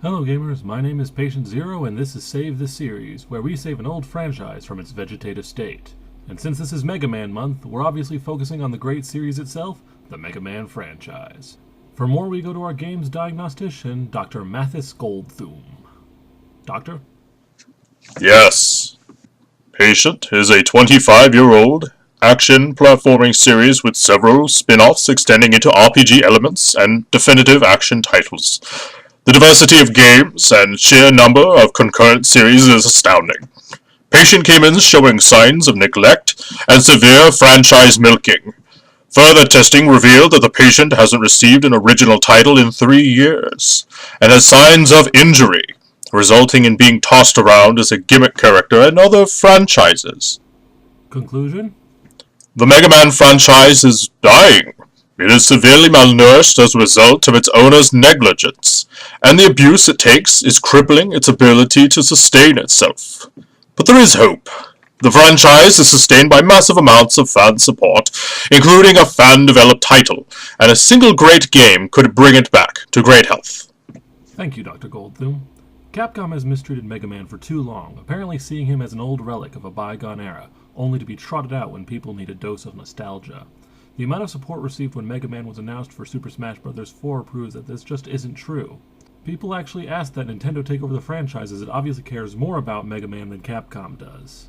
Hello gamers, my name is Patient Zero and this is Save the Series, where we save an old franchise from its vegetative state. And since this is Mega Man month, we're obviously focusing on the great series itself, the Mega Man franchise. For more, we go to our games diagnostician, Dr. Mathis Goldthum. Doctor? Yes. Patient is a 25-year-old action platforming series with several spin-offs extending into RPG elements and definitive action titles. The diversity of games and sheer number of concurrent series is astounding. Patient came in showing signs of neglect and severe franchise milking. Further testing revealed that the patient hasn't received an original title in 3 years, and has signs of injury, resulting in being tossed around as a gimmick character in other franchises. Conclusion? The Mega Man franchise is dying. It is severely malnourished as a result of its owner's negligence, and the abuse it takes is crippling its ability to sustain itself. But there is hope. The franchise is sustained by massive amounts of fan support, including a fan-developed title, and a single great game could bring it back to great health. Thank you, Dr. Goldthum. Capcom has mistreated Mega Man for too long, apparently seeing him as an old relic of a bygone era, only to be trotted out when people need a dose of nostalgia. The amount of support received when Mega Man was announced for Super Smash Bros. 4 proves that this just isn't true. People actually asked that Nintendo take over the franchise as it obviously cares more about Mega Man than Capcom does.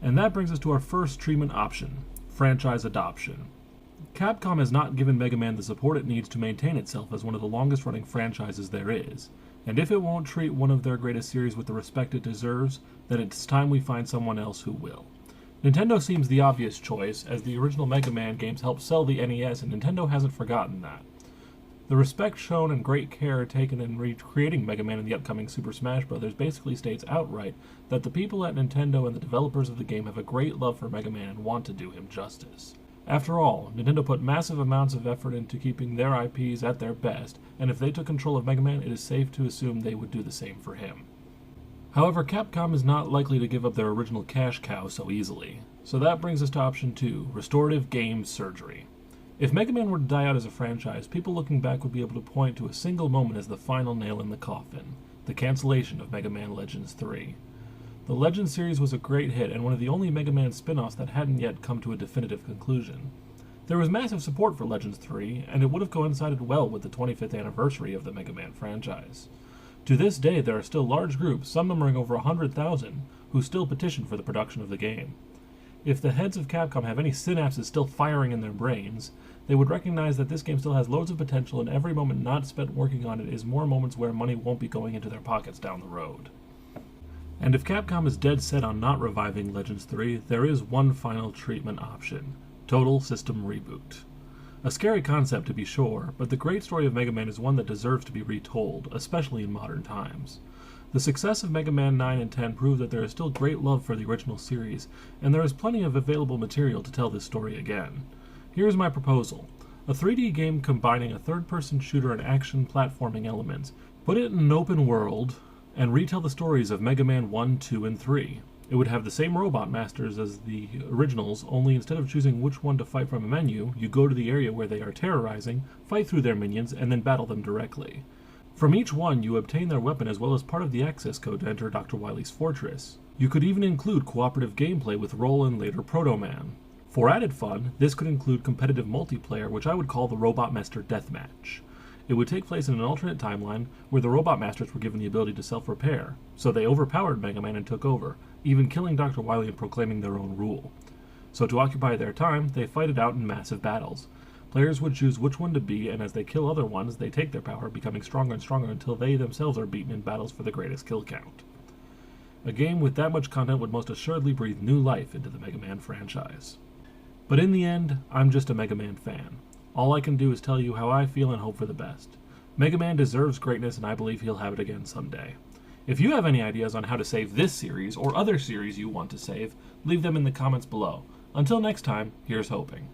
And that brings us to our first treatment option, franchise adoption. Capcom has not given Mega Man the support it needs to maintain itself as one of the longest running franchises there is, and if it won't treat one of their greatest series with the respect it deserves, then it's time we find someone else who will. Nintendo seems the obvious choice, as the original Mega Man games helped sell the NES, and Nintendo hasn't forgotten that. The respect shown and great care taken in recreating Mega Man in the upcoming Super Smash Bros. Basically states outright that the people at Nintendo and the developers of the game have a great love for Mega Man and want to do him justice. After all, Nintendo put massive amounts of effort into keeping their IPs at their best, and if they took control of Mega Man, it is safe to assume they would do the same for him. However, Capcom is not likely to give up their original cash cow so easily. So that brings us to option 2, restorative game surgery. If Mega Man were to die out as a franchise, people looking back would be able to point to a single moment as the final nail in the coffin, the cancellation of Mega Man Legends 3. The Legends series was a great hit and one of the only Mega Man spin-offs that hadn't yet come to a definitive conclusion. There was massive support for Legends 3, and it would have coincided well with the 25th anniversary of the Mega Man franchise. To this day, there are still large groups, some numbering over 100,000, who still petition for the production of the game. If the heads of Capcom have any synapses still firing in their brains, they would recognize that this game still has loads of potential, and every moment not spent working on it is more moments where money won't be going into their pockets down the road. And if Capcom is dead set on not reviving Legends 3, there is one final treatment option: Total System Reboot. A scary concept to be sure, but the great story of Mega Man is one that deserves to be retold, especially in modern times. The success of Mega Man 9 and 10 prove that there is still great love for the original series, and there is plenty of available material to tell this story again. Here's my proposal: a 3D game combining a third-person shooter and action platforming elements. Put it in an open world, and retell the stories of Mega Man 1, 2, and 3. It would have the same robot masters as the originals, only instead of choosing which one to fight from a menu, you go to the area where they are terrorizing, fight through their minions, and then battle them directly. From each one, you obtain their weapon as well as part of the access code to enter Dr. Wily's fortress. You could even include cooperative gameplay with Roll and later Proto Man. For added fun, this could include competitive multiplayer, which I would call the Robot Master Deathmatch. It would take place in an alternate timeline where the Robot Masters were given the ability to self-repair, so they overpowered Mega Man and took over, even killing Dr. Wily and proclaiming their own rule. So to occupy their time, they fight it out in massive battles. Players would choose which one to be, and as they kill other ones, they take their power, becoming stronger and stronger until they themselves are beaten in battles for the greatest kill count. A game with that much content would most assuredly breathe new life into the Mega Man franchise. But in the end, I'm just a Mega Man fan. All I can do is tell you how I feel and hope for the best. Mega Man deserves greatness, and I believe he'll have it again someday. If you have any ideas on how to save this series, or other series you want to save, leave them in the comments below. Until next time, here's hoping.